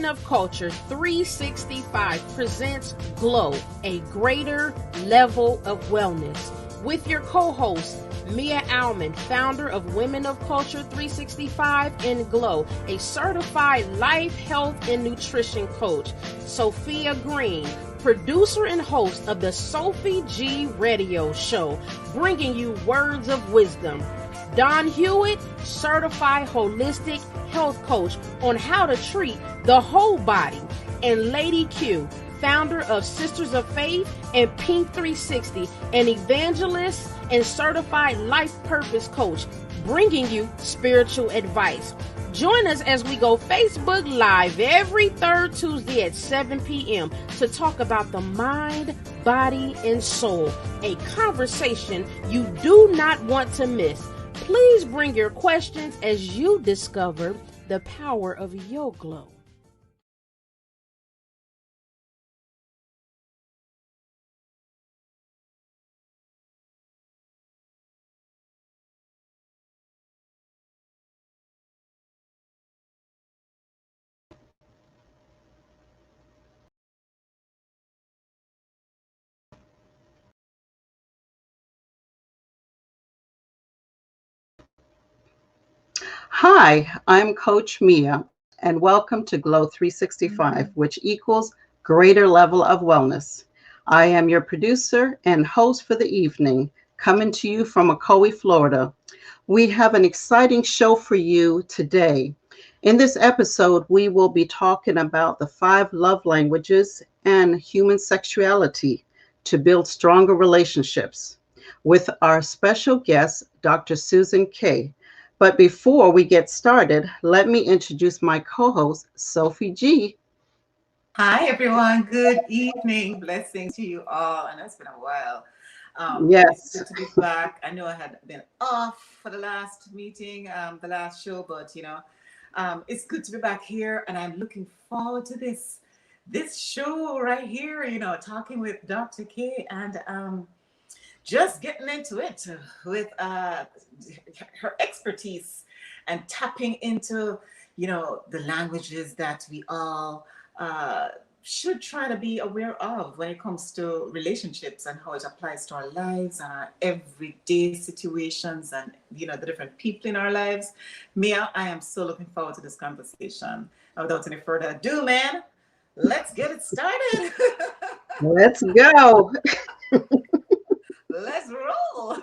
Women of Culture 365 presents Glow, a greater level of wellness. With your co-host, Mia Alman, founder of Women of Culture 365 and Glow, a certified life, health, and nutrition coach. Sophia Green, producer and host of the Sophie G Radio Show, bringing you words of wisdom. Don Hewitt, certified holistic health coach on how to treat the whole body. And Lady Q, founder of Sisters of Faith and Pink 360, an evangelist and certified life purpose coach, bringing you spiritual advice. Join us as we go Facebook Live every third Tuesday at 7 p.m. to talk about the mind, body, and soul, a conversation you do not want to miss. Please bring your questions as you discover the power of your glow. Hi, I'm Coach Mia, and welcome to Glow 365, which equals greater level of wellness. I am your producer and host for the evening, coming to you from Ocoee, Florida. We have an exciting show for you today. In this episode, we will be talking about the 5 love languages and human sexuality to build stronger relationships with our special guest, Dr. Susan K. But before we get started, let me introduce my co-host, Sophie G. Hi, everyone. Good evening. Blessings to you all. I know it's been a while. Yes. It's good to be back. I know I had been off for the last meeting, the last show, but it's good to be back here, and I'm looking forward to this show right here. Talking with Dr. K and just getting into it with her expertise and tapping into, the languages that we all should try to be aware of when it comes to relationships and how it applies to our lives and our everyday situations and, the different people in our lives. Mia, I am so looking forward to this conversation. And without any further ado, man, let's get it started. Let's go. Let's roll.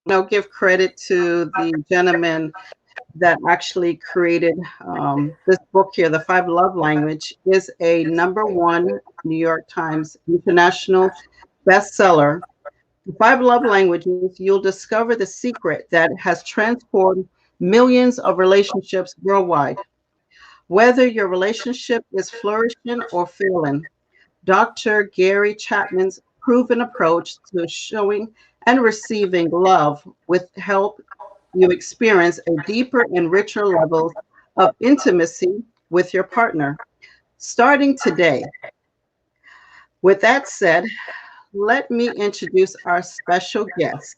Now give credit to the gentleman that actually created this book here, The 5 Love Language, is a #1 New York Times international bestseller. The 5 Love Languages, you'll discover the secret that has transformed millions of relationships worldwide. Whether your relationship is flourishing or failing, Dr. Gary Chapman's proven approach to showing and receiving love will help you experience a deeper and richer level of intimacy with your partner, starting today. With that said, let me introduce our special guest.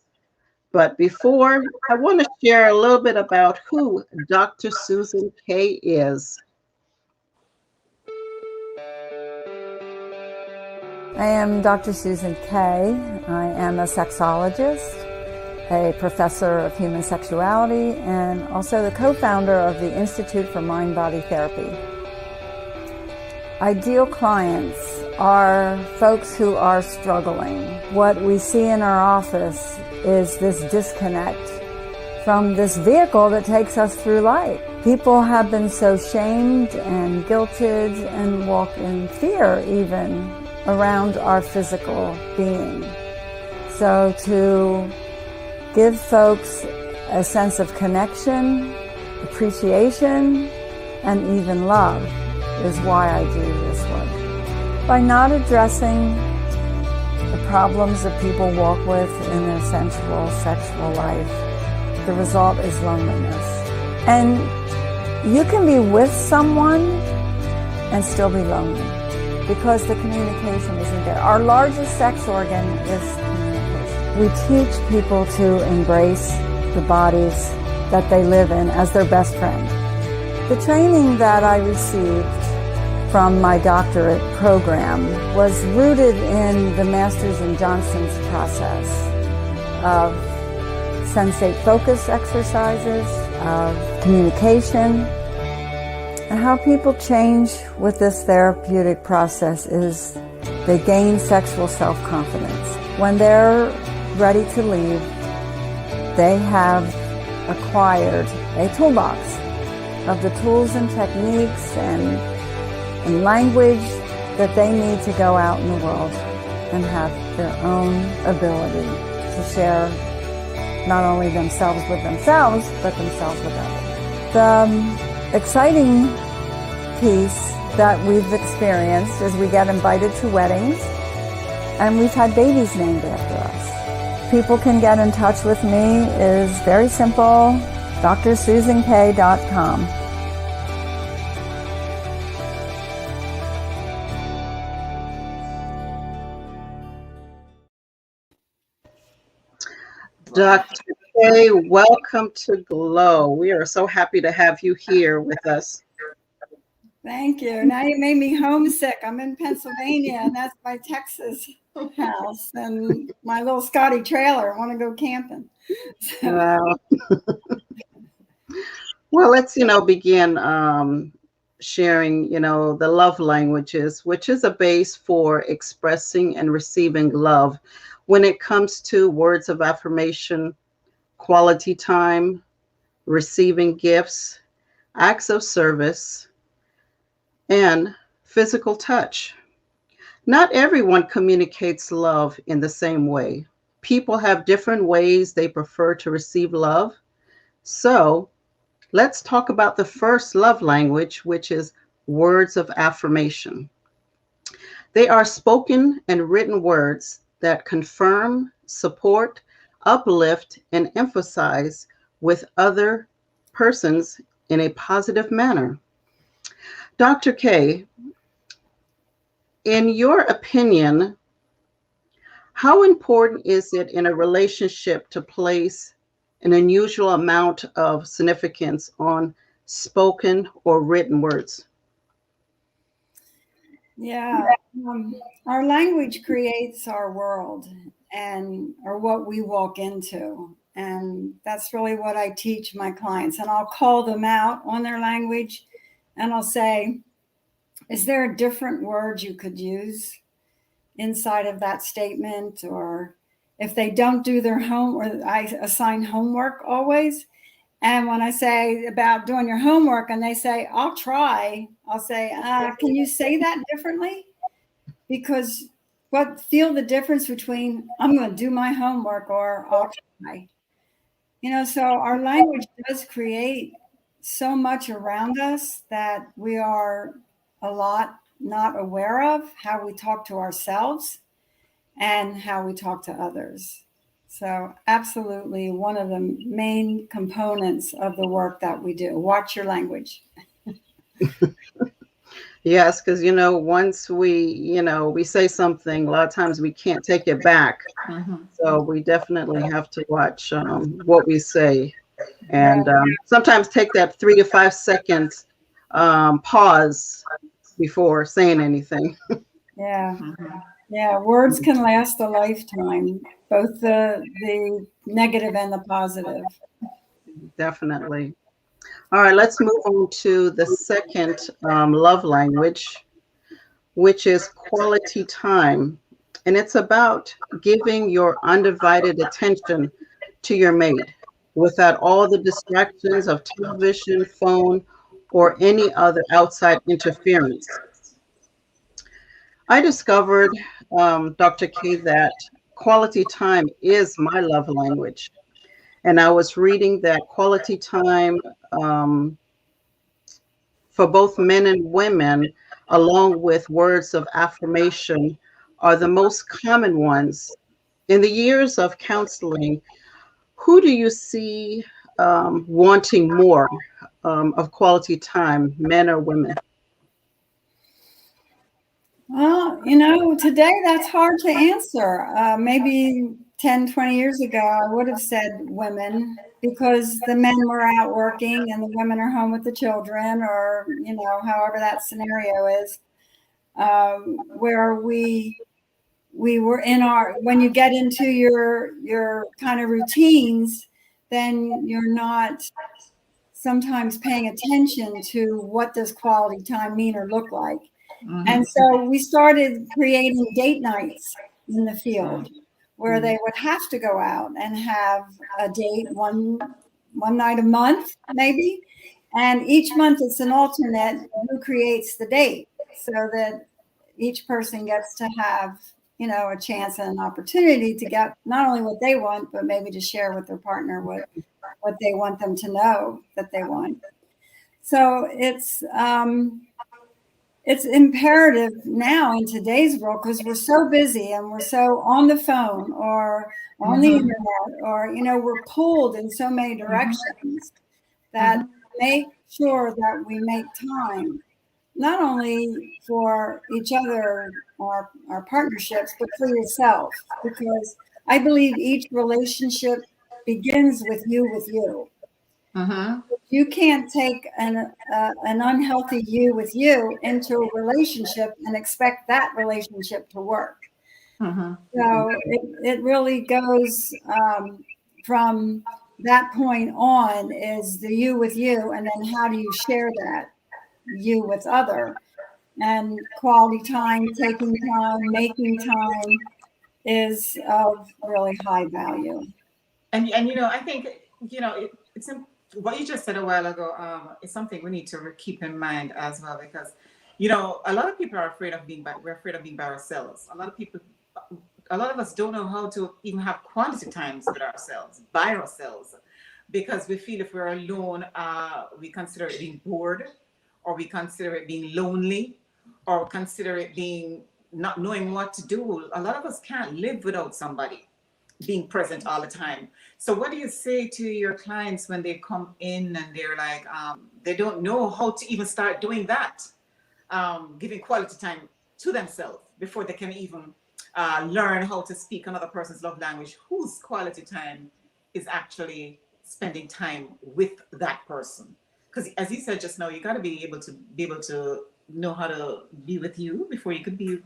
But before, I want to share a little bit about who Dr. Susan K. is. I am Dr. Susan K. I am a sexologist, a professor of human sexuality, and also the co-founder of the Institute for Mind-Body Therapy. Ideal clients are folks who are struggling. What we see in our office is this disconnect from this vehicle that takes us through life. People have been so shamed and guilted and walk in fear even around our physical being. So to give folks a sense of connection, appreciation, and even love is why I do this work. By not addressing the problems that people walk with in their sensual, sexual life, the result is loneliness. And you can be with someone and still be lonely because the communication isn't there. Our largest sex organ is communication. We teach people to embrace the bodies that they live in as their best friend. The training that I received from my doctorate program was rooted in the Masters and Johnson's process of sensate focus exercises, of communication, and how people change with this therapeutic process is they gain sexual self-confidence. When they're ready to leave, they have acquired a toolbox of the tools and techniques and language that they need to go out in the world and have their own ability to share not only themselves with themselves, but themselves with others. The exciting piece that we've experienced is we get invited to weddings, and we've had babies named after us. People can get in touch with me is very simple, drsusankay.com. Dr. Kay, welcome to Glow. We are so happy to have you here with us. Thank you. Now you made me homesick. I'm in Pennsylvania, and that's my Texas house and my little Scotty trailer. I want to go camping. So. Well, let's, begin sharing, the love languages, which is a base for expressing and receiving love when it comes to words of affirmation, quality time, receiving gifts, acts of service, and physical touch. Not everyone communicates love in the same way. People have different ways they prefer to receive love. So let's talk about the first love language, which is words of affirmation. They are spoken and written words that confirm, support, uplift, and emphasize with other persons in a positive manner. Dr. Kay, in your opinion, how important is it in a relationship to place an unusual amount of significance on spoken or written words? Yeah, our language creates our world or what we walk into. And that's really what I teach my clients. And I'll call them out on their language. And I'll say, is there a different word you could use inside of that statement? Or if they don't do their I assign homework always. And when I say about doing your homework and they say, I'll try, I'll say, can you say that differently? Because feel the difference between I'm going to do my homework or I'll try. So our language does create so much around us that we are a lot not aware of how we talk to ourselves and how we talk to others. So absolutely one of the main components of the work that we do. Watch your language. Yes, because, once we say something, a lot of times we can't take it back. Mm-hmm. So we definitely have to watch what we say. And sometimes take that 3 to 5 seconds pause before saying anything. Yeah. Yeah, words can last a lifetime, both the negative and the positive. Definitely. All right, let's move on to the second love language, which is quality time. And it's about giving your undivided attention to your mate without all the distractions of television, phone, or any other outside interference. I discovered, Dr. Kay, that quality time is my love language. And I was reading that quality time for both men and women, along with words of affirmation, are the most common ones. In the years of counseling, who do you see wanting more of quality time, men or women? Well, today that's hard to answer. Maybe 10, 20 years ago, I would have said women because the men were out working and the women are home with the children, or, however that scenario is, where we were in when you get into your kind of routines, then you're not sometimes paying attention to what does quality time mean or look like. And so we started creating date nights in the field where they would have to go out and have a date one night a month, maybe. And each month it's an alternate who creates the date so that each person gets to have, a chance and an opportunity to get not only what they want, but maybe to share with their partner what they want them to know that they want. So it's imperative now in today's world, because we're so busy and we're so on the phone or on the internet, or we're pulled in so many directions, that make sure that we make time not only for each other or our partnerships, but for yourself, because I believe each relationship begins with you. You can't take an unhealthy you with you into a relationship and expect that relationship to work. So it really goes from that point on, is the you with you, and then how do you share that you with other? And quality time, taking time, making time is of really high value. And I think it's what you just said a while ago is something we need to keep in mind as well, because a lot of people are afraid of being we're afraid of being by ourselves. A lot of us don't know how to even have quality times with ourselves, by ourselves, because we feel if we're alone, we consider it being bored, or we consider it being lonely, or consider it being not knowing what to do. A lot of us can't live without somebody being present all the time. So what do you say to your clients when they come in and they're like, they don't know how to even start doing that, giving quality time to themselves before they can even learn how to speak another person's love language, whose quality time is actually spending time with that person? Because as you said just now, you got to be able to know how to be with you before you could be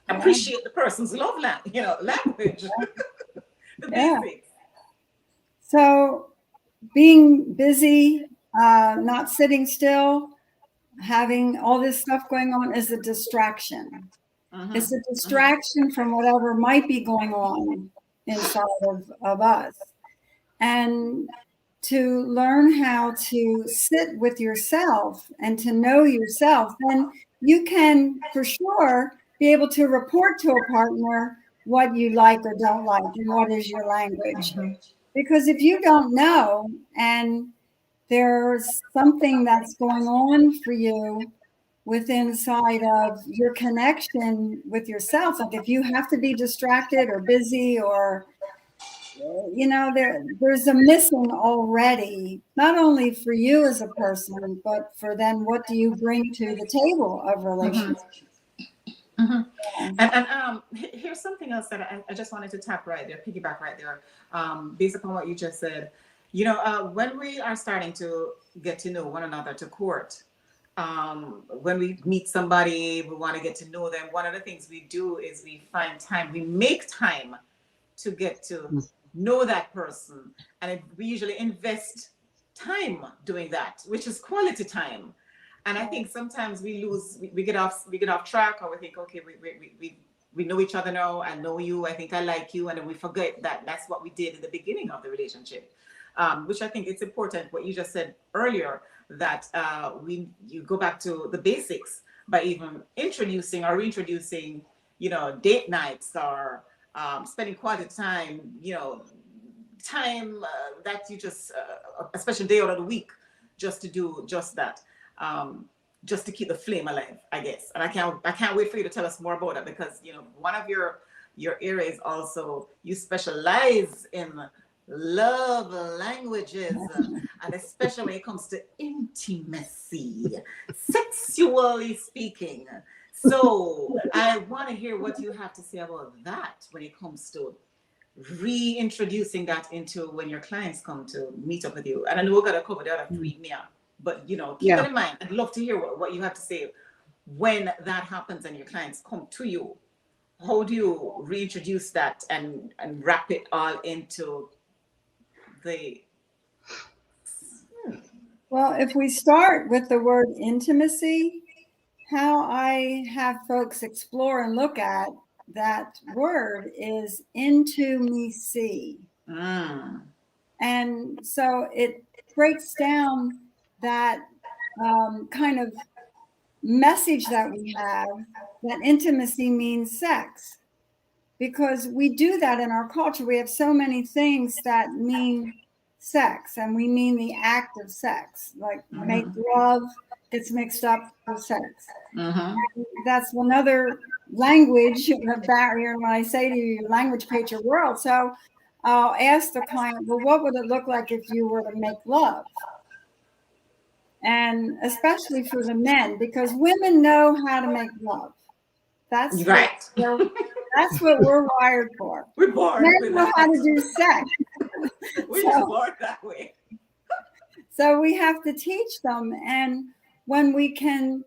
appreciate the person's love language. The basics. So being busy, not sitting still, having all this stuff going on is a distraction. It's a distraction from whatever might be going on inside of us. And to learn how to sit with yourself and to know yourself, then you can for sure be able to report to a partner what you like or don't like and what is your language. Because if you don't know and there's something that's going on for you inside of your connection with yourself, like if you have to be distracted or busy, or there's a missing already, not only for you as a person, but for then what do you bring to the table of relationships. And here's something else that I just wanted to tap right there, piggyback right there, based upon what you just said. When we are starting to get to know one another, to court, when we meet somebody, we want to get to know them. One of the things we do is we find time, we make time to get to know that person, and we usually invest time doing that, which is quality time. And I think sometimes we get off track, or we think, okay, we know each other now. I know you. I think I like you, and then we forget that that's what we did in the beginning of the relationship. Which I think it's important what you just said earlier, that you go back to the basics by even introducing or reintroducing, date nights, or spending quality time, time that you just a special day out of the week just to do just that. Just to keep the flame alive, I guess. And I can't wait for you to tell us more about it, because one of your areas also, you specialize in love languages, and especially when it comes to intimacy, sexually speaking. So I want to hear what you have to say about that when it comes to reintroducing that into when your clients come to meet up with you. And I know we're going to cover the other three, Mia, but you know, keep that in mind. I'd love to hear what you have to say when that happens and your clients come to you. How do you reintroduce that and wrap it all into the... Well, if we start with the word intimacy, how I have folks explore and look at that word is into me see. And so it breaks down that kind of message that we have, that intimacy means sex, because we do that in our culture. We have so many things that mean sex, and we mean the act of sex, like make love gets mixed up with sex. That's another language barrier when I say to you, language creates your world. So I'll ask the client, well, what would it look like if you were to make love? And especially for the men, because women know how to make love. That's right. That's what we're wired for. We're born. Men know how to do sex. We're born that way. So we have to teach them. And when we can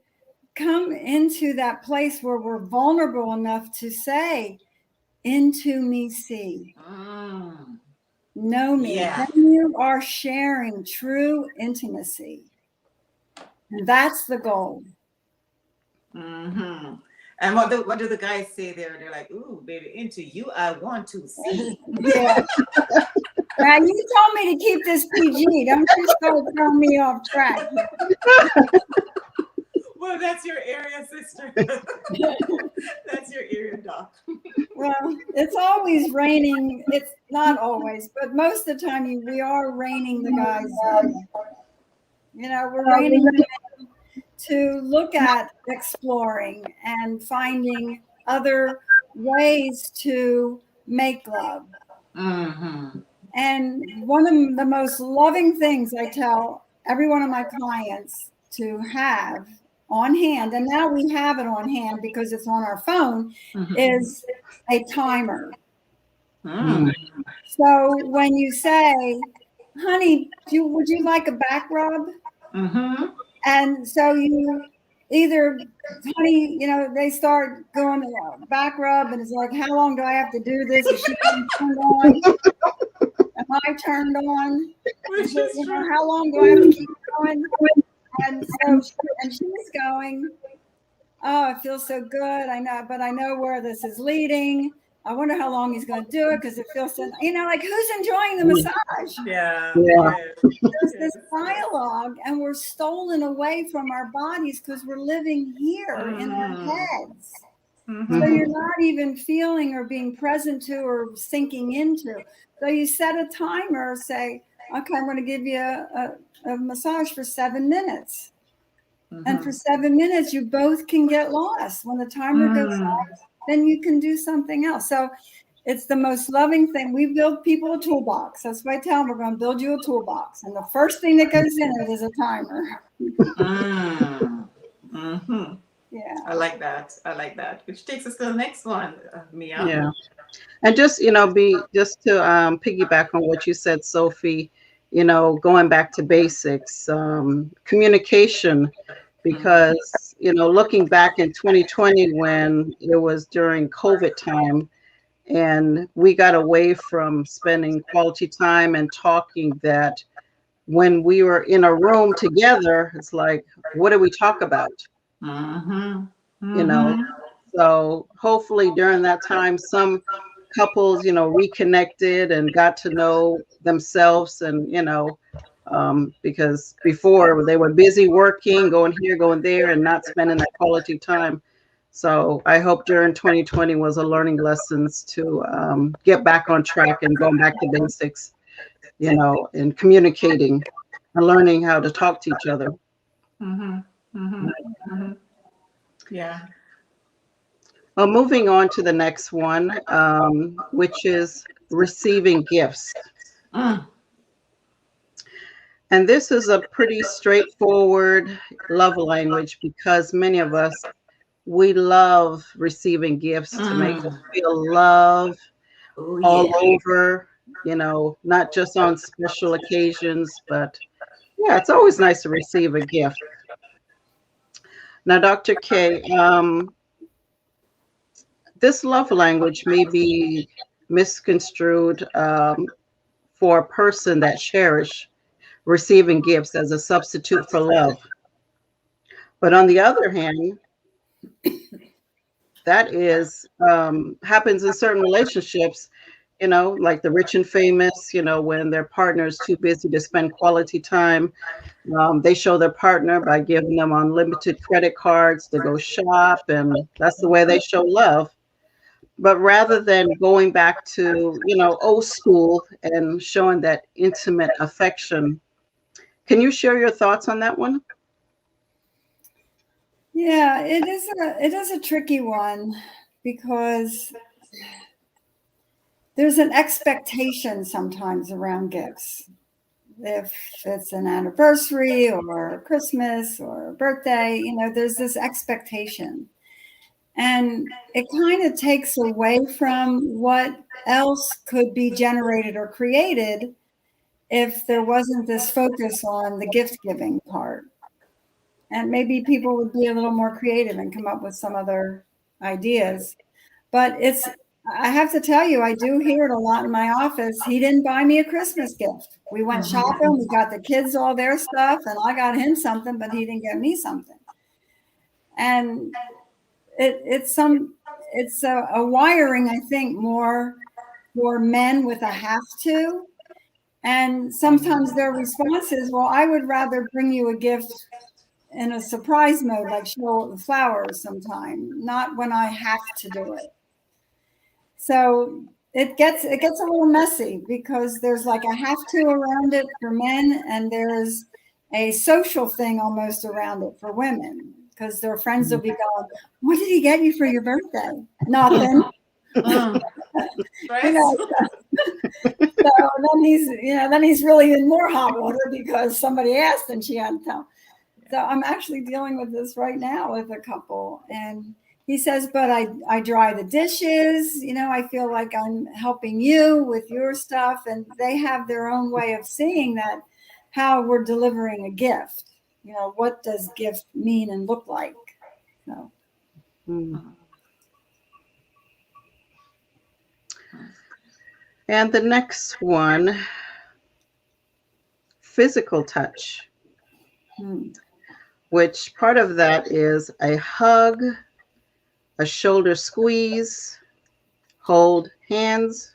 come into that place where we're vulnerable enough to say, into me see, know me, then you are sharing true intimacy. And that's the goal. And what do the guys say there? They're like, ooh, baby, into you I want to see. Yeah. Now, you told me to keep this PG. Don't you start throwing me off track. Well, that's your area, sister. That's your area, doc. Well, it's always raining. It's not always, but most of the time we are reining the guys in. You know, we're reining them in to look at exploring and finding other ways to make love. And one of the most loving things I tell every one of my clients to have on hand, and now we have it on hand because it's on our phone, is a timer. So when you say, honey, would you like a back rub? And so you either, honey, you know, they start going back rub, and it's like, how long do I have to do this? Is she turned on? Am I turned on? You know, how long do I have to keep going? And so she's going, oh, it feels so good. I know, but I know where this is leading. I wonder how long he's going to do it because it feels so, you know, like who's enjoying the massage? There's this dialogue, and we're stolen away from our bodies because we're living here in our heads. So you're not even feeling or being present to or sinking into. So you set a timer, say, okay, I'm going to give you a massage for 7 minutes. And for 7 minutes, you both can get lost. When the timer goes off, then you can do something else. So it's the most loving thing. We build people a toolbox. That's why I tell them we're going to build you a toolbox. And the first thing that goes in it is a timer. Yeah. I like that. Which takes us to the next one, Mia. Yeah. And just, you know, to piggyback on what you said, Sophie, you know, going back to basics, communication, because, you know, looking back in 2020 when it was during COVID time and we got away from spending quality time and talking, that when we were in a room together, it's like, what do we talk about? You know, so hopefully during that time, some couples, you know, reconnected and got to know themselves, and, you know, because before they were busy working, going here, going there, and not spending that quality time. So I hope during 2020 was a learning lessons to get back on track and going back to basics, you know, and communicating and learning how to talk to each other. Yeah. Well, moving on to the next one, which is receiving gifts. And this is a pretty straightforward love language because many of us, we love receiving gifts to make us feel love. Oh, all yeah. over, not just on special occasions, but yeah, it's always nice to receive a gift. Now, Dr. K, this love language may be misconstrued for a person that cherish receiving gifts as a substitute for love. But on the other hand, that is happens in certain relationships, like the rich and famous, when their partner is too busy to spend quality time. They show their partner by giving them unlimited credit cards to go shop, and that's the way they show love. But rather than going back to, old school and showing that intimate affection, can you share your thoughts on that one? Yeah, it is a tricky one because there's an expectation sometimes around gifts. If it's an anniversary or Christmas or birthday, there's this expectation. And it kind of takes away from what else could be generated or created if there wasn't this focus on the gift giving part. And maybe people would be a little more creative and come up with some other ideas. But I have to tell you, I do hear it a lot in my office. He didn't buy me a Christmas gift. We went shopping, we got the kids all their stuff, and I got him something, but he didn't get me something. And it's a wiring, I think, more for men with a have to. And sometimes their response is, well, I would rather bring you a gift in a surprise mode, like show the flowers sometime, not when I have to do it. So it gets a little messy because there's like a have to around it for men, and there's a social thing almost around it for women, because their friends will be going, "What did he get you for your birthday?" Nothing. Right. So then he's really in more hot water because somebody asked and she had to tell. So I'm actually dealing with this right now with a couple, and he says, but I dry the dishes, I feel like I'm helping you with your stuff. And they have their own way of seeing that, how we're delivering a gift. What does gift mean and look like? So. And the next one, physical touch, which part of that is a hug, a shoulder squeeze, hold hands,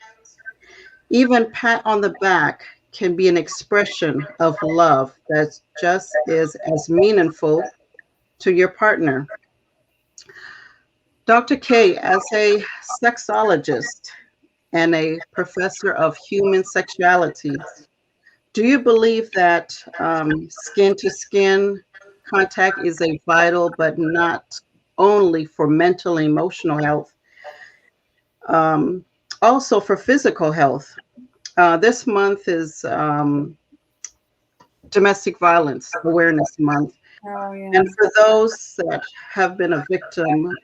even pat on the back can be an expression of love that just is as meaningful to your partner. Dr. K, as a sexologist and a professor of human sexuality, do you believe that skin to skin contact is a vital but not only for mental and emotional health, also for physical health? This month is Domestic Violence Awareness Month. Oh, yeah. And for those that have been a victim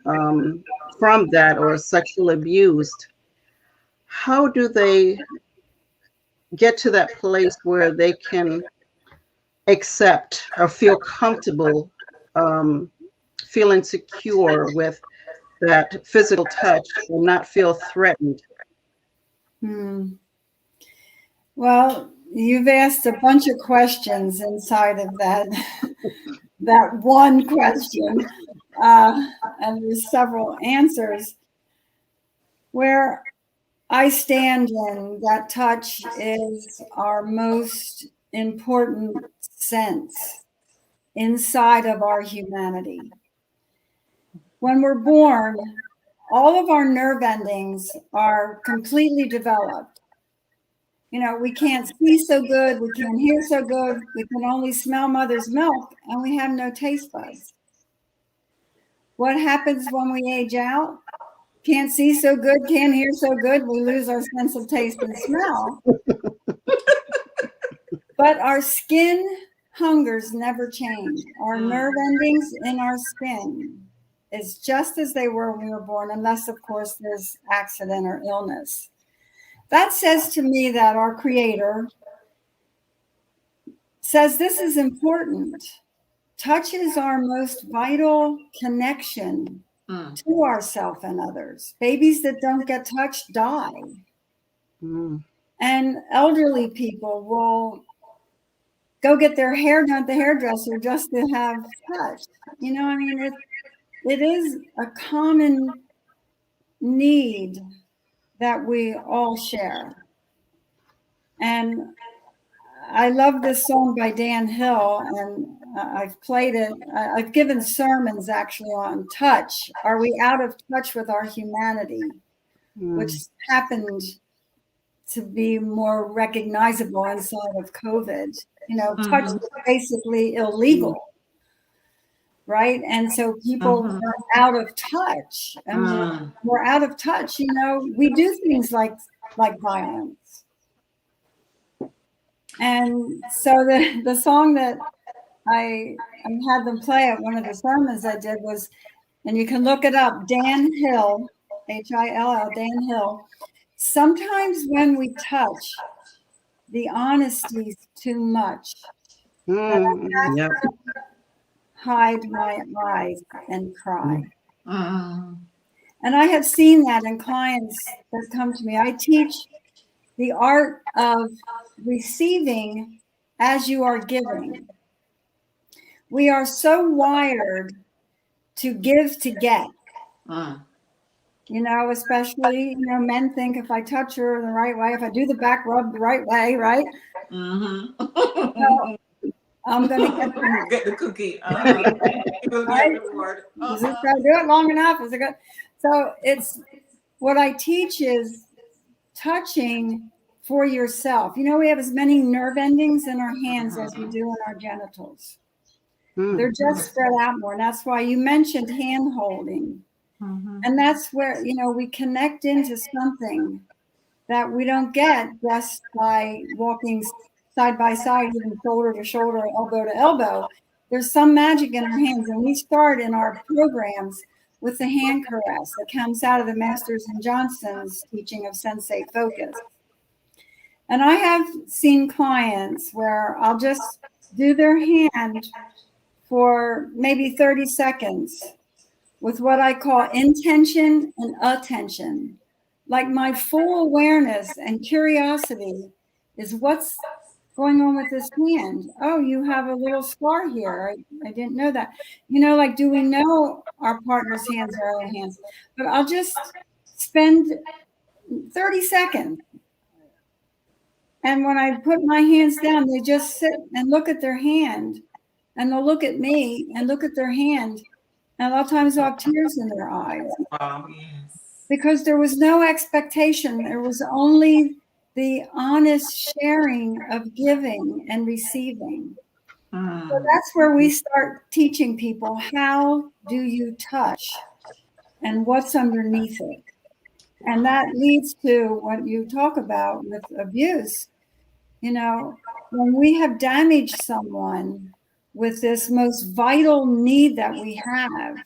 from that or sexually abused, how do they get to that place where they can accept or feel comfortable, feeling secure with that physical touch and not feel threatened? Well, you've asked a bunch of questions inside of that one question, and there's several answers. Where I stand in that, touch is our most important sense inside of our humanity. When we're born, all of our nerve endings are completely developed. We can't see so good, we can't hear so good, we can only smell mother's milk, and we have no taste buds. What happens when we age out? Can't see so good, can't hear so good, we lose our sense of taste and smell. But our skin hungers never change. Our nerve endings in our skin is just as they were when we were born, unless, of course, there's accident or illness. That says to me that our Creator says this is important. Touch is our most vital connection to ourselves and others. Babies that don't get touched die. And elderly people will go get their hair done at the hairdresser just to have touch. You know, I mean, it is a common need that we all share. And I love this song by Dan Hill, and I've played it. I've given sermons actually on touch. Are we out of touch with our humanity? Which happened to be more recognizable inside of COVID. You know, touch is basically illegal, right? And so people are out of touch. And we're out of touch. You know, we do things like violence. And so the song that I had them play at one of the sermons I did was, and you can look it up, Dan Hill, Hill, Dan Hill. Sometimes when we touch, the honesty's too much. Yep. Hide my eyes and cry. And I have seen that in clients that come to me. I teach the art of receiving as you are giving. We are so wired to give to get. You know, especially, you know, men think if I touch her the right way, if I do the back rub the right way, right? So I'm going to get the cookie. Right? Is it going to do it long enough? Is it good? So it's what I teach is touching for yourself. You know, we have as many nerve endings in our hands as we do in our genitals. They're just spread out more. And that's why you mentioned hand holding. And that's where, you know, we connect into something that we don't get just by walking side by side, even shoulder to shoulder, elbow to elbow. There's some magic in our hands. And we start in our programs with the hand caress that comes out of the Masters and Johnson's teaching of sensate focus. And I have seen clients where I'll just do their hand for maybe 30 seconds with what I call intention and attention. Like my full awareness and curiosity is what's going on with this hand. Oh, you have a little scar here. I didn't know that. You know, like, do we know our partner's hands or our hands? But I'll just spend 30 seconds. And when I put my hands down, they just sit and look at their hand. And they'll look at me and look at their hand. And a lot of times they'll have tears in their eyes. Yes. Because there was no expectation. There was only the honest sharing of giving and receiving. So that's where we start teaching people, how do you touch and what's underneath it? And that leads to what you talk about with abuse. You know, when we have damaged someone with this most vital need that we have,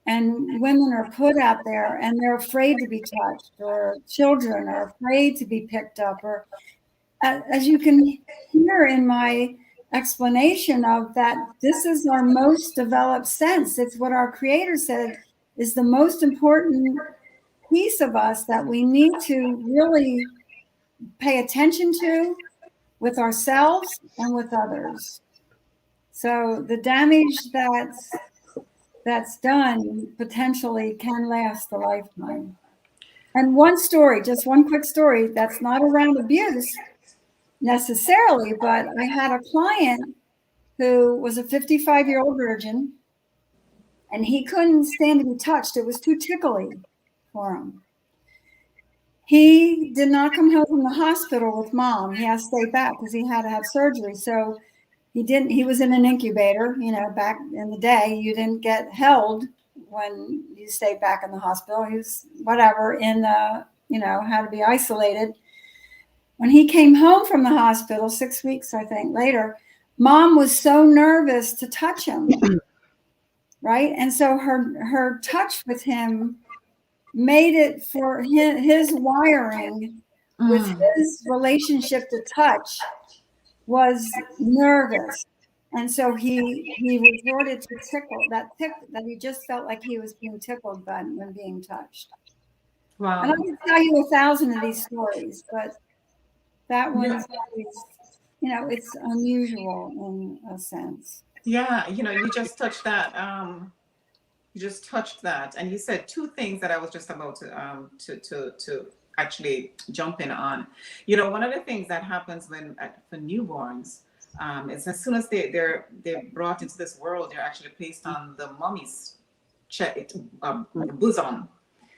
and women are put out there and they're afraid to be touched, or children are afraid to be picked up, or as you can hear in my explanation of that, this is our most developed sense. It's what our Creator said is the most important piece of us that we need to really pay attention to with ourselves and with others. So the damage that's done potentially can last a lifetime. And one story, just one quick story, that's not around abuse necessarily, but I had a client who was a 55-year-old virgin, and he couldn't stand to be touched. It was too tickly for him. He did not come home from the hospital with mom. He had to stay back because he had to have surgery. So he was in an incubator. You know, back in the day, you didn't get held when you stayed back in the hospital. He was whatever had to be isolated. When he came home from the hospital 6 weeks, I think, later, mom was so nervous to touch him. Right. And so her touch with him made it for his wiring with his relationship to touch was nervous. And so he resorted to that he just felt like he was being tickled by when being touched. Wow. And I can tell you 1,000 of these stories, but that one's always, it's unusual in a sense. Yeah, you just touched that. You just touched that, and you said two things that I was just about to actually jump in on. One of the things that happens for newborns is as soon as they're brought into this world, they're actually placed on the mommy's bosom.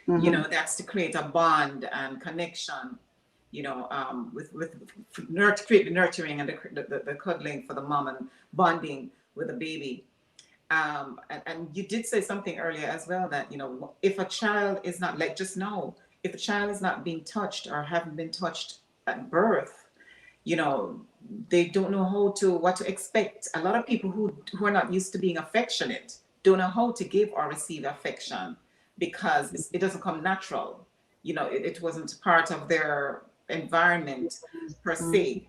Mhm. That's to create a bond and connection. With create the nurturing and the cuddling for the mom and bonding with the baby. And you did say something earlier as well that, if a child is not, like, just know, if a child is not being touched or haven't been touched at birth, they don't know what to expect. A lot of people who are not used to being affectionate don't know how to give or receive affection because it doesn't come natural. It wasn't part of their environment per se,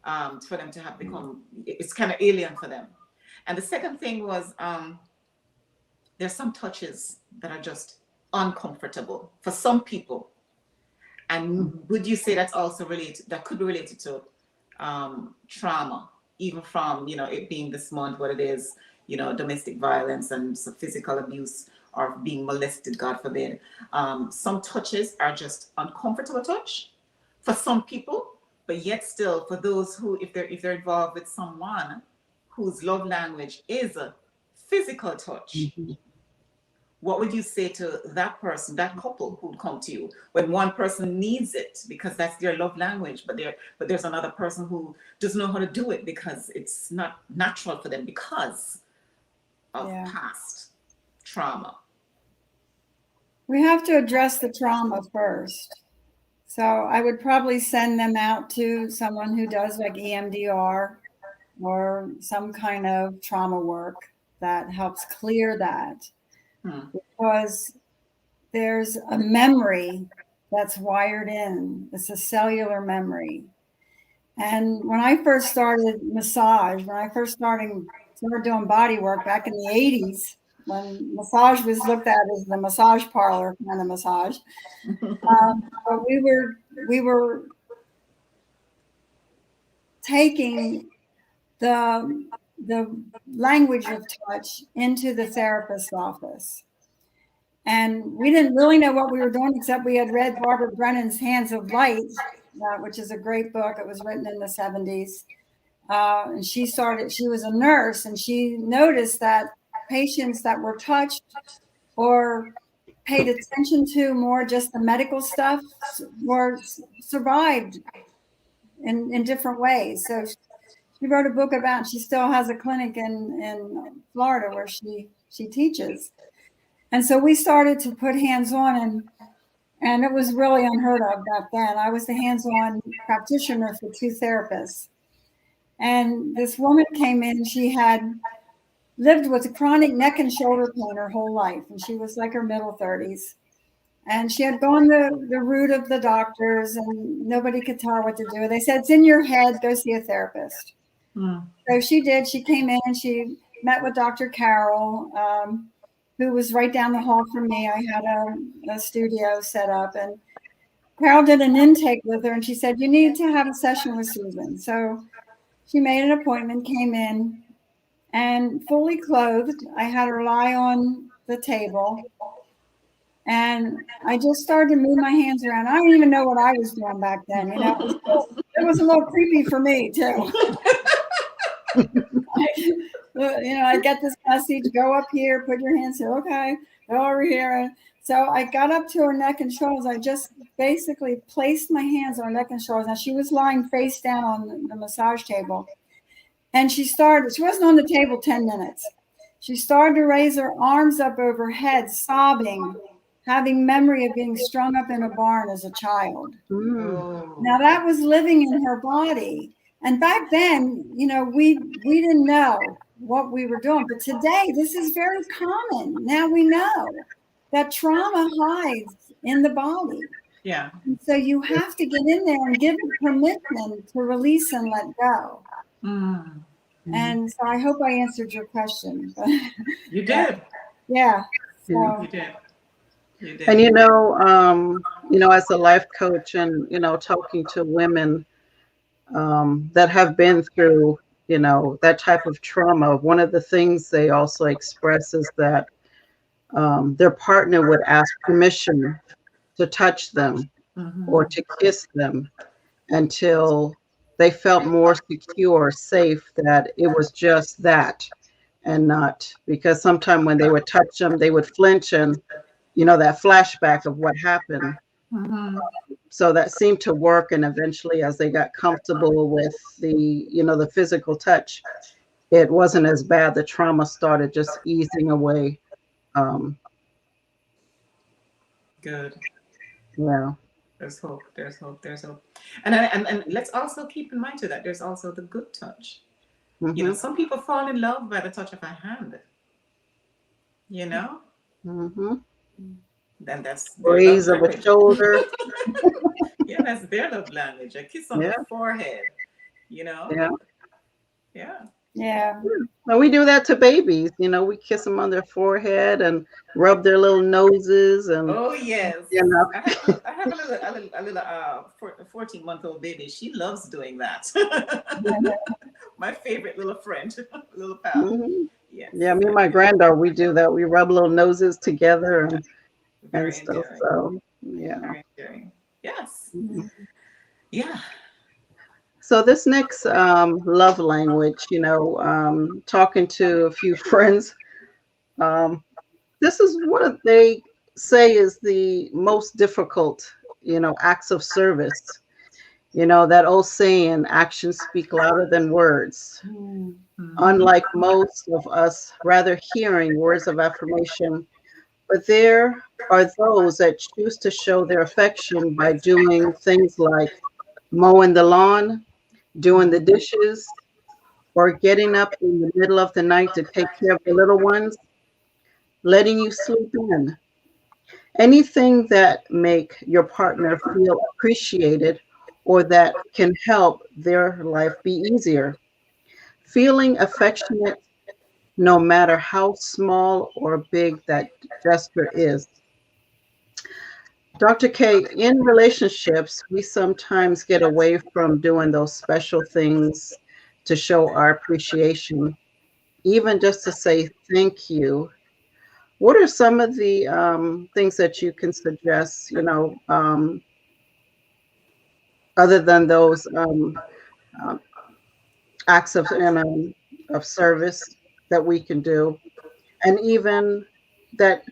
for them to have become, it's kind of alien for them. And the second thing was, there's some touches that are just uncomfortable for some people. And would you say that could be related to trauma, even from, it being this month, what it is, domestic violence and some physical abuse or being molested, God forbid. Some touches are just uncomfortable touch for some people, but yet still for those who, if they're involved with someone whose love language is a physical touch, what would you say to that person, that couple who'd come to you when one person needs it because that's their love language, but there's another person who doesn't know how to do it because it's not natural for them because of past trauma? We have to address the trauma first. So I would probably send them out to someone who does like EMDR or some kind of trauma work that helps clear that. Because there's a memory that's wired in. It's a cellular memory. And when I first started massage, when I first started doing body work back in the 80s, when massage was looked at as the massage parlor kind of massage, but we were taking the language of touch into the therapist's office. And we didn't really know what we were doing, except we had read Barbara Brennan's Hands of Light, which is a great book. It was written in the 70s. And she was a nurse, and she noticed that patients that were touched or paid attention to more just the medical stuff survived in different ways. So she wrote a book about, she still has a clinic in Florida where she teaches. And so we started to put hands-on, and it was really unheard of back then. I was the hands-on practitioner for 2 therapists. And this woman came in, she had lived with a chronic neck and shoulder pain her whole life. And she was like her middle 30s. And she had gone the route of the doctors, and nobody could tell her what to do. They said, it's in your head, go see a therapist. So she did. She came in and she met with Dr. Carol, who was right down the hall from me. I had a studio set up, and Carol did an intake with her, and she said, you need to have a session with Susan. So she made an appointment, came in, and fully clothed. I had her lie on the table, and I just started to move my hands around. I didn't even know what I was doing back then. It was a little creepy for me too. I get this message, go up here, put your hands here. Okay, go over here. So I got up to her neck and shoulders. I just basically placed my hands on her neck and shoulders. Now she was lying face down on the massage table. And she wasn't on the table 10 minutes. She started to raise her arms up over her head, sobbing, having memory of being strung up in a barn as a child. Now that was living in her body. And back then, we didn't know what we were doing. But today, this is very common. Now we know that trauma hides in the body. Yeah. So you have to get in there and give it permission to release and let go. Mm. And so I hope I answered your question. You did. Yeah. Yeah. So You did. You did. And as a life coach and talking to women that have been through that type of trauma, one of the things they also express is that their partner would ask permission to touch them or to kiss them until they felt more secure, safe, that it was just that and not, because sometimes when they would touch them, they would flinch and, that flashback of what happened. Mhm. So that seemed to work. And eventually, as they got comfortable with the physical touch, it wasn't as bad. The trauma started just easing away. Um, Good. yeah. There's hope. There's hope. There's hope. And let's also keep in mind too that there's also the good touch. Mm-hmm. Some people fall in love by the touch of a hand. Mm-hmm. Then that's their love Raise of a language. shoulder. Yeah, that's their love language. A kiss on Yeah. the forehead. Yeah. Yeah. yeah. Well, we do that to babies. We kiss them on their forehead and rub their little noses and Oh yes. you know. I have a little 14-month-old baby. She loves doing that. My favorite little friend, little pal. Mhm. Yes. Yeah, me and my granddaughter, we do that. We rub little noses together and Very stuff. endearing. So yeah. Very endearing. Yes. Mhm. Yeah. So this next love language, talking to a few friends, this is what they say is the most difficult, acts of service. That old saying, actions speak louder than words. Mm. Unlike most of us, rather hearing words of affirmation, but there are those that choose to show their affection by doing things like mowing the lawn, doing the dishes, or getting up in the middle of the night to take care of the little ones, letting you sleep in. Anything that make your partner feel appreciated or that can help their life be easier. Feeling affectionate no matter how small or big that gesture is. Dr. K, in relationships, we sometimes get away from doing those special things to show our appreciation, even just to say thank you. What are some of the things that you can suggest, other than those um, acts of service that we can do, and even that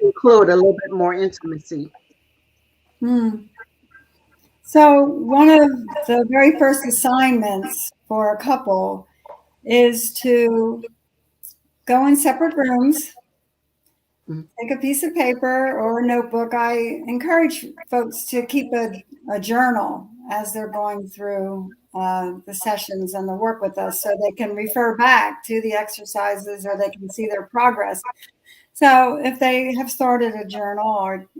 include a little bit more intimacy? Hmm. So one of the very first assignments for a couple is to go in separate rooms, Mhm. take a piece of paper or a notebook. I encourage folks to keep a journal as they're going through the sessions and the work with us so they can refer back to the exercises or they can see their progress. So if they have started a journal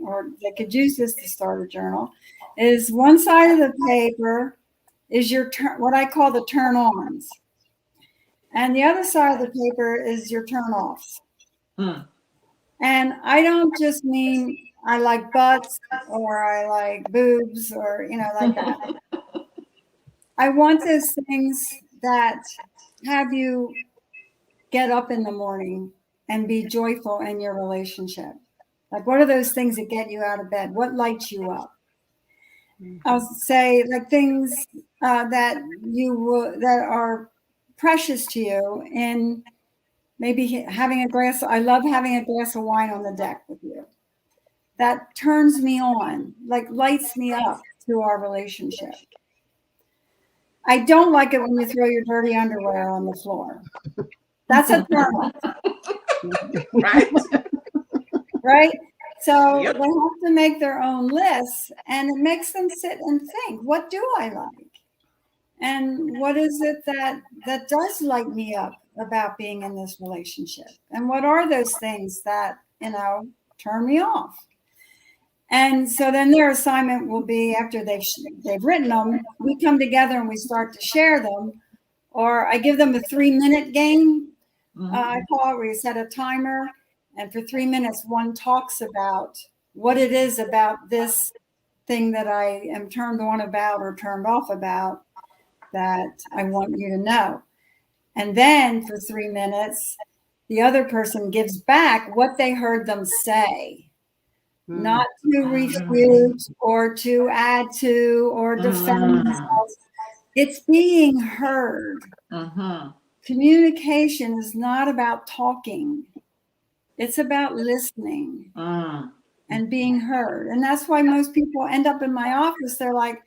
or they could use this to start a journal, is one side of the paper is your what I call the turn ons. And the other side of the paper is your turn offs. Mm. And I don't just mean I like butts or I like boobs or, like that. I want those things that have you get up in the morning and be joyful in your relationship. Like, what are those things that get you out of bed? What lights you up? I'll say like things that that are precious to you, and maybe having a glass. I love having a glass of wine on the deck with you. That turns me on, like lights me up to our relationship. I don't like it when you throw your dirty underwear on the floor. That's a turn on. Right. Right? So Yep. they have to make their own lists, and it makes them sit and think, what do I like? And what is it that does light me up about being in this relationship? And what are those things that, turn me off? And so then their assignment will be, after they've written them, we come together and we start to share them. Or I give them a 3-minute game. I call it, where you set a timer, and for 3 minutes, one talks about what it is about this thing that I am turned on about or turned off about that I want you to know. And then for 3 minutes, the other person gives back what they heard them say, not to refute or to add to or defend themselves. It's being heard. Communication is not about talking. It's about listening and being heard. And that's why most people end up in my office. They're like,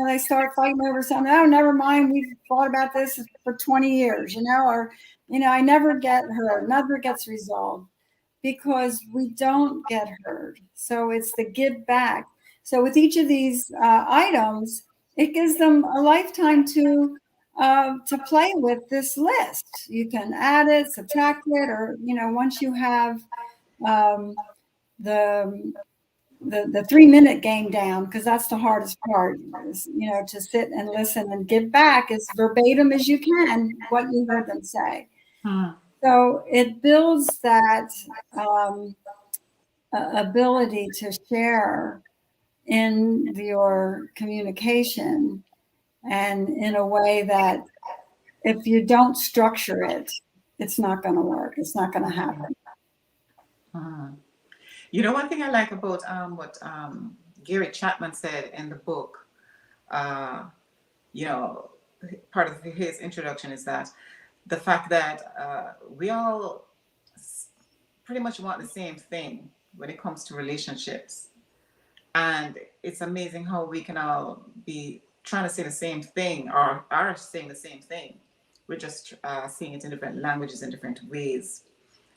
they start fighting over something. Oh, never mind. We've thought about this for 20 years, or, I never get heard, never gets resolved, because we don't get heard. So it's the give back. So with each of these items, it gives them a lifetime to play with this list. You can add it, subtract it, or once you have the 3-minute game down, because that's the hardest part, is, to sit and listen and give back as verbatim as you can what you heard them say. So it builds that ability to share in your communication, and in a way that if you don't structure it, it's not going to work. It's not going to happen. One thing I like about what Gary Chapman said in the book, part of his introduction is that the fact that we all pretty much want the same thing when it comes to relationships. And it's amazing how we can all be trying to say the same thing, or are saying the same thing. We're just seeing it in different languages, in different ways.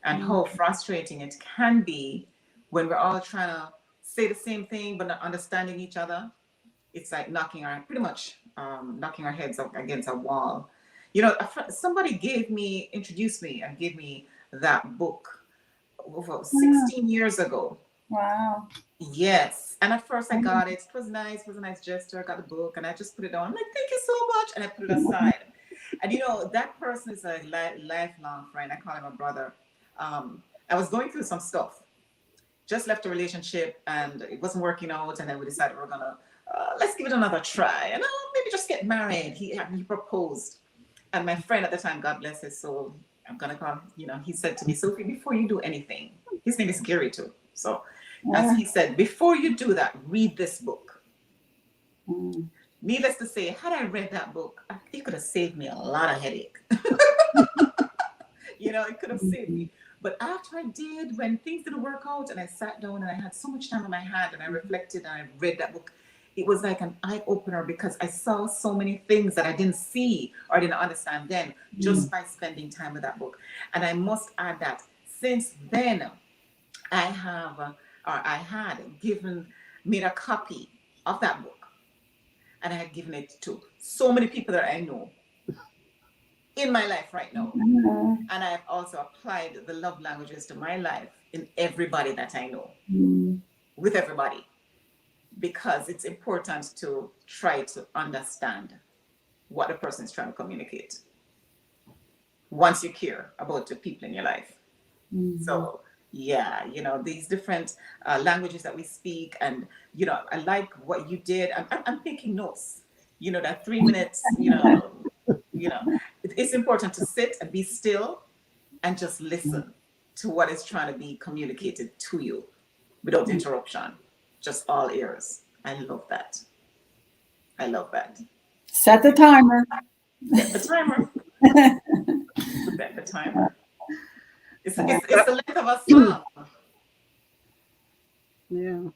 And how frustrating it can be when we're all trying to say the same thing but not understanding each other. It's like knocking our heads up against a wall. Somebody introduced me and gave me that book over 16 years ago. Wow. Yes. And at first I got it. It was nice. It was a nice gesture. I got the book and I just put it on. I'm like, thank you so much. And I put it aside. And that person is a lifelong friend. I call him a brother. I was going through some stuff. Just left a relationship and it wasn't working out. And then we decided we're going to, let's give it another try. And maybe just get married. He proposed. And my friend at the time, God bless his soul, I'm going to call, he said to me, Sophie, before you do anything, his name is Gary too. So as he said, before you do that, read this book. Needless to say, had I read that book, it could have saved me a lot of headache. It could have saved me. But after I did, when things didn't work out and I sat down and I had so much time on my hand and I reflected and I read that book, it was like an eye-opener, because I saw so many things that I didn't see or didn't understand then just by spending time with that book. And I must add that since then, I had made a copy of that book, and I had given it to so many people that I know in my life right now. And I have also applied the love languages to my life in everybody that I know, with everybody, because it's important to try to understand what the person is trying to communicate once you care about the people in your life. So yeah, these different languages that we speak, and I like what you did. I'm taking notes. That 3 minutes. It's important to sit and be still and just listen to what is trying to be communicated to you without interruption. Just all ears. I love that. Set the timer. Set the timer. Set the timer. It's the length of a song. Yeah.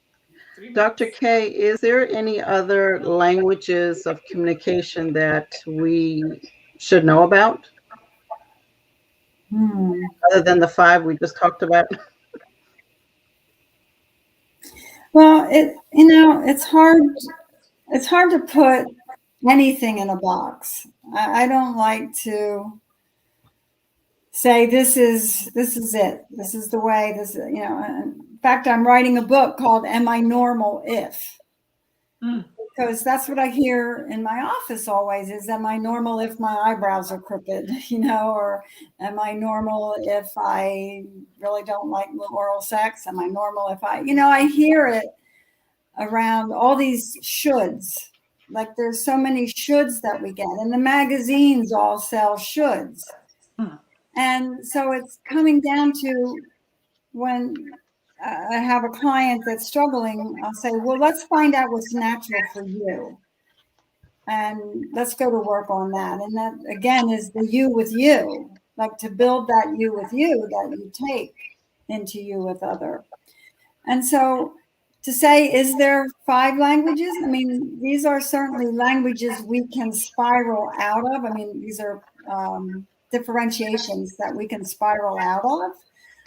Dr. K, is there any other languages of communication that we should know about? Other than the 5 we just talked about? Well, it's hard to put anything in a box. I don't like to say this is it. This is the way. fact, I'm writing a book called Am I Normal If? Mm. Because that's what I hear in my office always is, am I normal if my eyebrows are crooked, or am I normal if I really don't like oral sex? Am I normal if I hear it around all these shoulds. Like there's so many shoulds that we get, and the magazines all sell shoulds. Hmm. And so it's coming down to when I have a client that's struggling, I'll say, well, let's find out what's natural for you. And let's go to work on that. And that, again, is the you with you, like to build that you with you that you take into you with other. And so to say, is there 5 languages? I mean, these are certainly languages we can spiral out of. I mean, these are differentiations that we can spiral out of.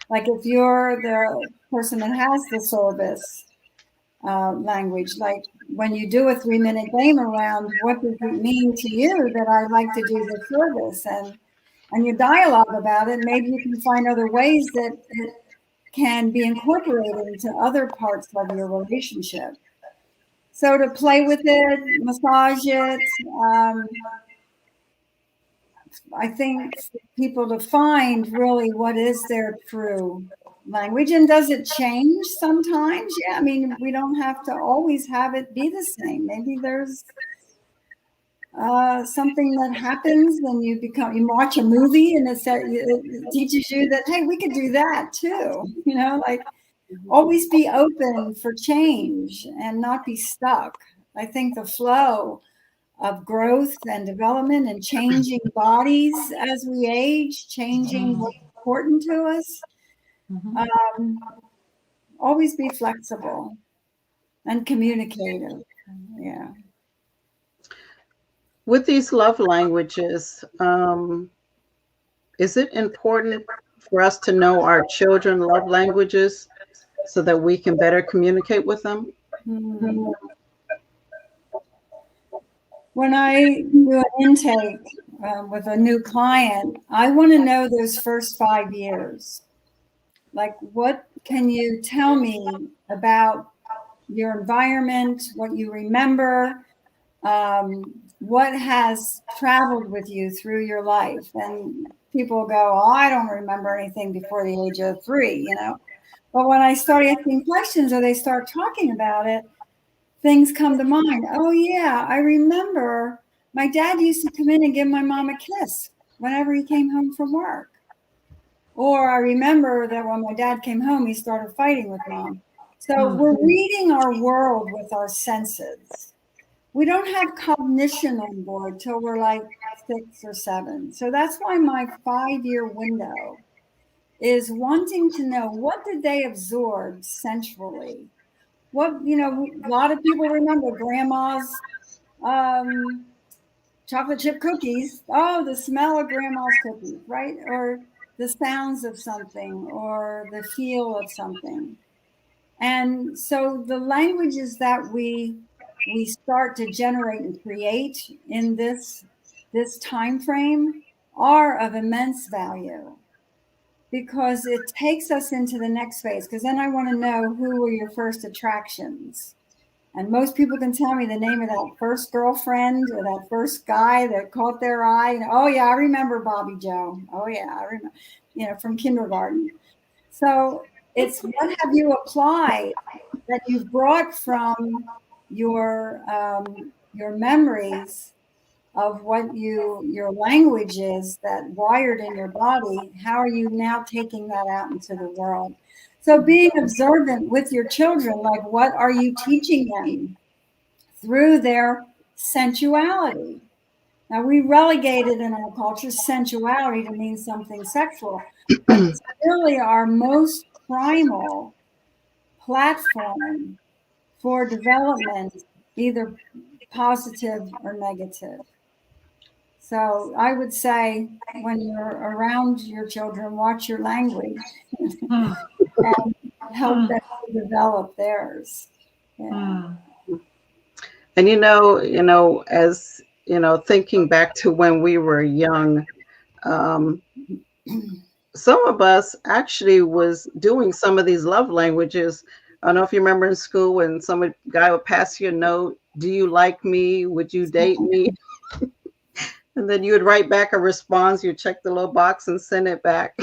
Like if you're the person that has the service language, like when you do a 3-minute game around, what does it mean to you that I like to do the service? And you dialogue about it, maybe you can find other ways that it can be incorporated into other parts of your relationship. So to play with it, massage it, I think people to find really what is their true language, and does it change sometimes? Yeah, I mean, we don't have to always have it be the same. Maybe there's something that happens when you watch a movie and it teaches you that, hey, we could do that too. Like always be open for change and not be stuck. I think the flow of growth and development and changing bodies as we age, changing what's important to us. Always be flexible and communicative. Yeah. With these love languages, is it important for us to know our children's love languages so that we can better communicate with them? Mm-hmm. When I do an intake with a new client, I want to know those first 5 years. Like, what can you tell me about your environment, what you remember, what has traveled with you through your life? And people go, oh, I don't remember anything before the age of 3, But when I start asking questions or they start talking about it, things come to mind. Oh, yeah, I remember my dad used to come in and give my mom a kiss whenever he came home from work. Or I remember that when my dad came home, he started fighting with mom. So we're reading our world with our senses. We don't have cognition on board till we're like 6 or 7. So that's why my 5-year window is wanting to know, what did they absorb sensually? What, a lot of people remember grandma's chocolate chip cookies. Oh, the smell of grandma's cookies, right? Or the sounds of something or the feel of something. And so the languages that we start to generate and create in this time frame are of immense value, because it takes us into the next phase. Because then I want to know, who were your first attractions? And most people can tell me the name of that first girlfriend or that first guy that caught their eye. Oh yeah, I remember Bobby Joe. Oh yeah, I remember, from kindergarten. So it's, what have you applied that you've brought from your memories of what your language is that wired in your body? How are you now taking that out into the world? So being observant with your children, like, what are you teaching them through their sensuality? Now, we relegated in our culture sensuality to mean something sexual, but it's really our most primal platform for development, either positive or negative. So I would say, when you're around your children, watch your language and help them to develop theirs. Yeah. And as thinking back to when we were young, some of us actually was doing some of these love languages. I don't know if you remember in school when some guy would pass you a note, do you like me? Would you date me? And then you would write back a response, you check the little box and send it back.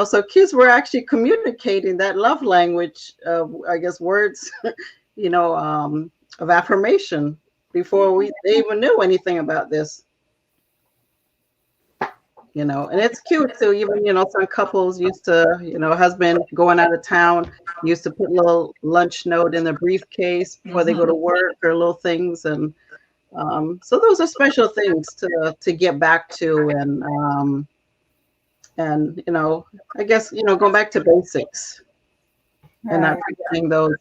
So kids were actually communicating that love language of, I guess, words, of affirmation before they even knew anything about this. And it's cute too. Even, some couples used to, husband going out of town used to put a little lunch note in the briefcase before they go to work or little things. And so those are special things to get back to. And I guess, going back to basics and not forgetting those,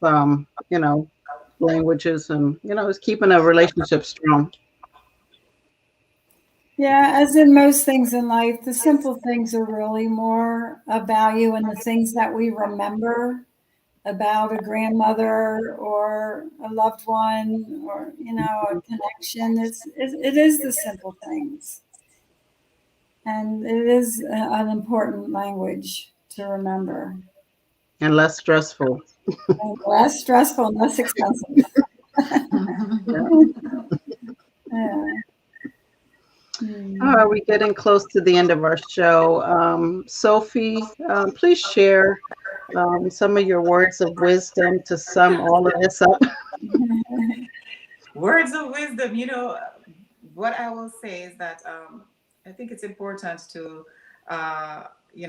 languages and, it's keeping a relationship strong. Yeah, as in most things in life, the simple things are really more of value, and the things that we remember about a grandmother or a loved one or, a connection. It is the simple things. And it is an important language to remember. And less stressful. And less stressful and less expensive. Yeah. Are we getting close to the end of our show? Sophie, please share some of your words of wisdom to sum all of this up. Words of wisdom, what I will say is that I think it's important to,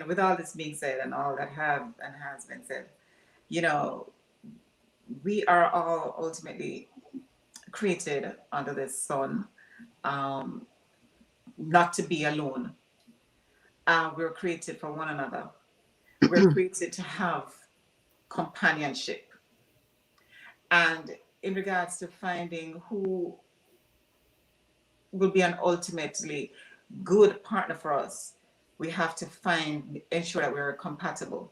with all this being said and all that have and has been said, we are all ultimately created under this sun, not to be alone. We're created for one another. We're created to have companionship. And in regards to finding who will be an ultimately good partner for us, we have to ensure that we're compatible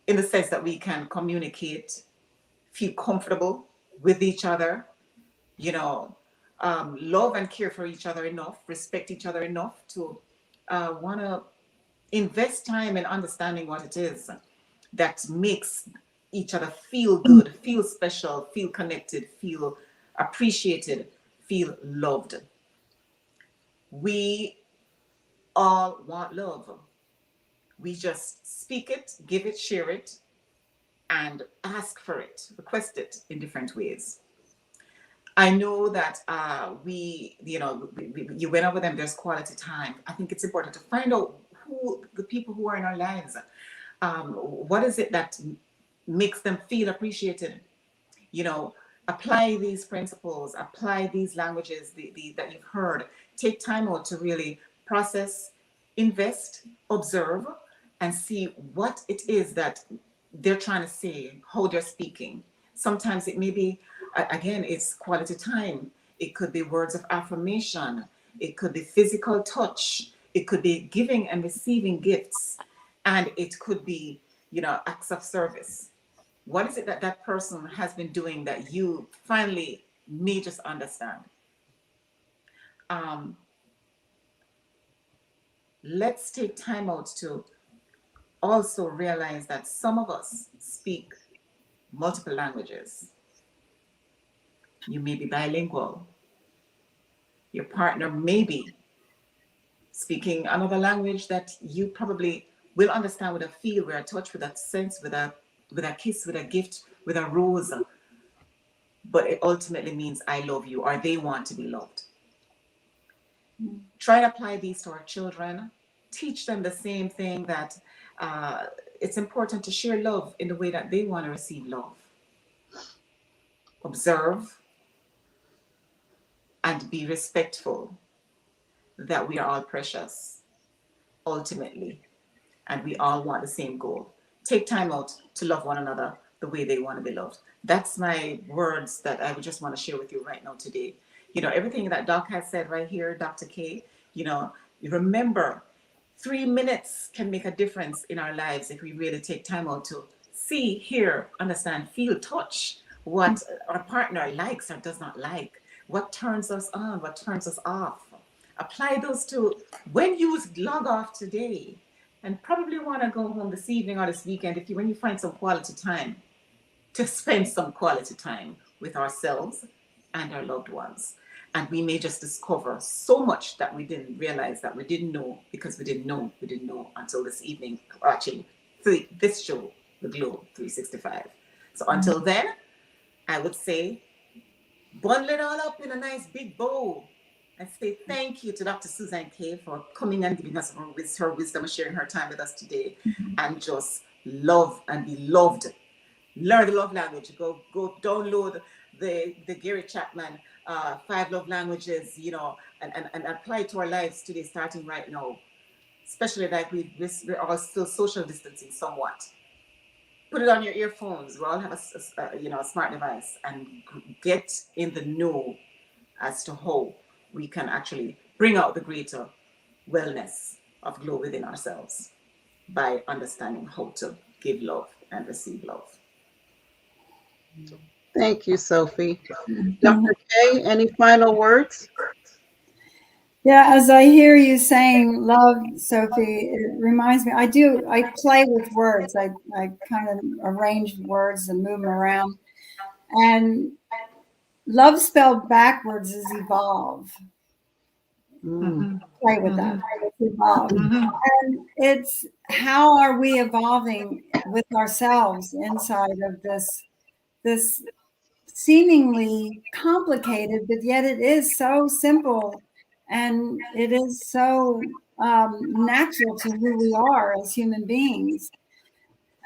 in the sense that we can communicate, feel comfortable with each other, love and care for each other enough, respect each other enough to want to invest time in understanding what it is that makes each other feel good, feel special, feel connected, feel appreciated, feel loved. We all want love. We just speak it, give it, share it, and ask for it, request it in different ways. I know that you went over them, there's quality time. I think it's important to find out who the people who are in our lives, what is it that makes them feel appreciated? Apply these principles, apply these languages that you've heard. Take time out to really process, invest, observe, and see what it is that they're trying to say, how they're speaking. Sometimes it may be, again, it's quality time. It could be words of affirmation. It could be physical touch. It could be giving and receiving gifts. And it could be, acts of service. What is it that person has been doing that you finally may just understand? Let's take time out to also realize that some of us speak multiple languages. You may be bilingual. Your partner may be speaking another language that you probably will understand with a feel, with a touch, with a sense, with a kiss, with a gift, with a rose. But it ultimately means I love you, or they want to be loved. Try to apply these to our children. Teach them the same thing, that it's important to share love in the way that they want to receive love. Observe and be respectful that we are all precious, ultimately, and we all want the same goal. Take time out to love one another the way they want to be loved. That's my words that I would just want to share with you right now today. Everything that Doc has said right here, Dr. K, remember, 3 minutes can make a difference in our lives if we really take time out to see, hear, understand, feel, touch what our partner likes or does not like, what turns us on, what turns us off apply those to when you log off today, and probably want to go home this evening or this weekend when you find some quality time to spend some quality time with ourselves and our loved ones. And we may just discover so much that we didn't realize that we didn't know, because we didn't know until this evening watching this show, The Glow 365. So until then, I would say bundle it all up in a nice big bowl and say thank you to Dr. Susan Kay for coming and giving us her wisdom and sharing her time with us today. And just love and be loved. Learn the love language. Go download the Gary Chapman 5 love languages, and apply it to our lives today, starting right now. Especially like we're all still social distancing somewhat. Put it on your earphones. We all have a smart device, and get in the know as to how we can actually bring out the greater wellness of glow within ourselves by understanding how to give love and receive love. Thank you, Sophie. Dr. K, any final words? Yeah, as I hear you saying love, Sophie, it reminds me, I play with words. I kind of arrange words and move them around. And love spelled backwards is evolve. Play with that. It's evolve. And it's how are we evolving with ourselves inside of this seemingly complicated, but yet it is so simple. And it is so natural to who we are as human beings.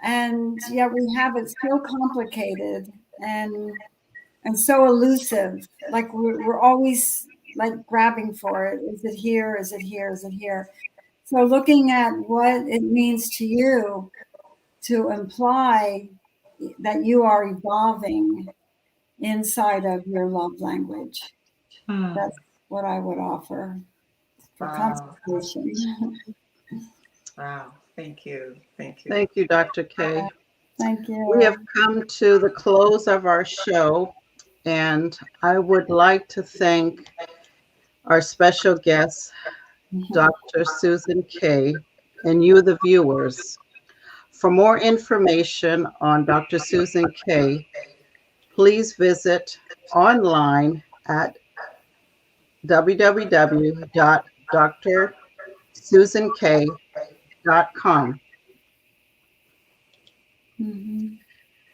And yet we have it so complicated and so elusive. Like we're always like grabbing for it. Is it here? Is it here? Is it here? So looking at what it means to you to imply that you are evolving inside of your love language. That's what I would offer for consultation. Wow. Thank you. Thank you, Dr. K. Thank you. We have come to the close of our show, and I would like to thank our special guest, Dr. Susan Kay, and you, the viewers. For more information on Dr. Susan Kay, please visit online at www.drsusankay.com.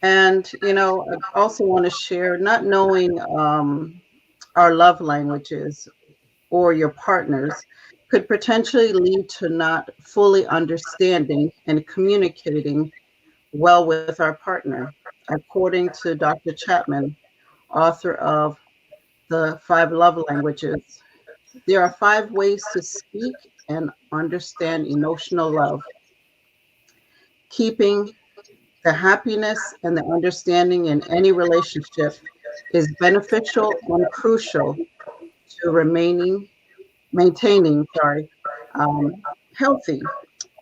And, I also want to share, not knowing our love languages or your partners could potentially lead to not fully understanding and communicating well with our partner. According to Dr. Chapman, author of the 5 love languages, there are 5 ways to speak and understand emotional love. Keeping the happiness and the understanding in any relationship is beneficial and crucial to maintaining healthy.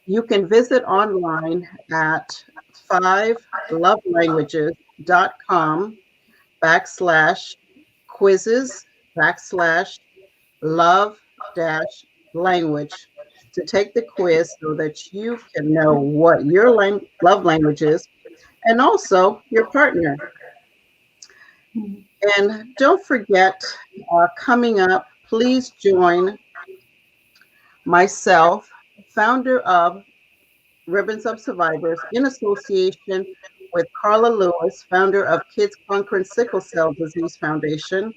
You can visit online at 5lovelanguages.com/quizzes/love-language to take the quiz so that you can know what your love language is and also your partner. And don't forget, coming up, please join myself, founder of Ribbons of Survivors, in association with Carla Lewis, founder of Kids Conquering Sickle Cell Disease Foundation,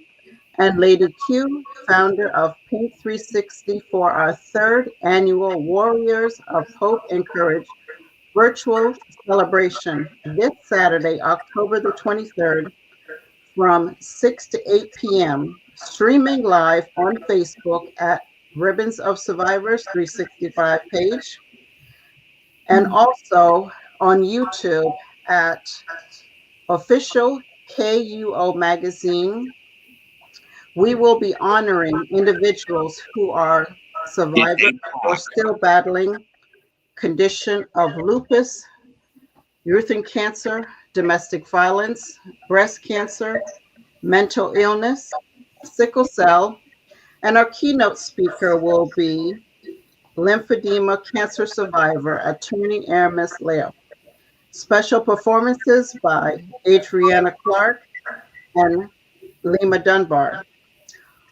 and Lady Q, founder of Pink 360, for our 3rd annual Warriors of Hope and Courage virtual celebration this Saturday, October the 23rd, from 6 to 8 p.m., streaming live on Facebook at Ribbons of Survivors 365 page, and also on YouTube at Official KUO Magazine. We will be honoring individuals who are survivors or still battling condition of lupus, urethral cancer, domestic violence, breast cancer, mental illness, sickle cell, And our keynote speaker will be lymphedema cancer survivor, attorney Aramis Leo. Special performances by Adriana Clark and Lima Dunbar.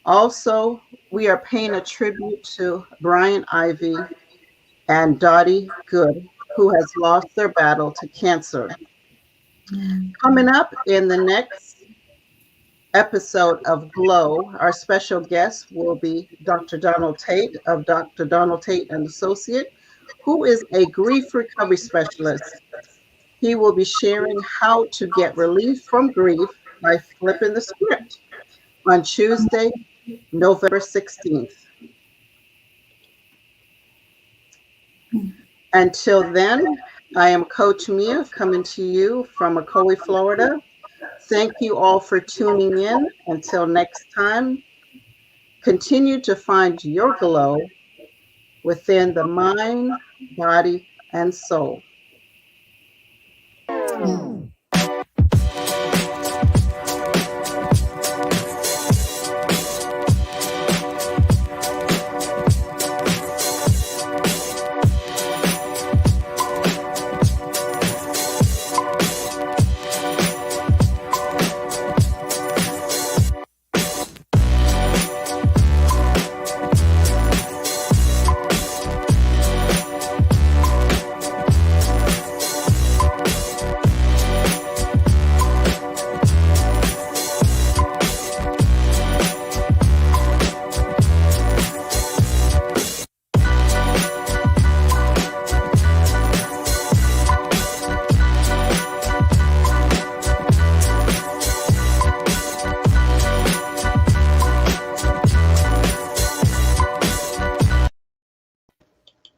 Also, we are paying a tribute to Brian Ivy and Dottie Good, who has lost their battle to cancer. Coming up in the next episode of Glow, our special guest will be Dr. Donald Tate of Dr. Donald Tate and Associate, who is a grief recovery specialist. He will be sharing how to get relief from grief by flipping the script on Tuesday, November 16th. Until then, I am Coach Mia coming to you from Ocoee, Florida. Thank you all for tuning in. Until next time, continue to find your glow within the mind, body, and soul.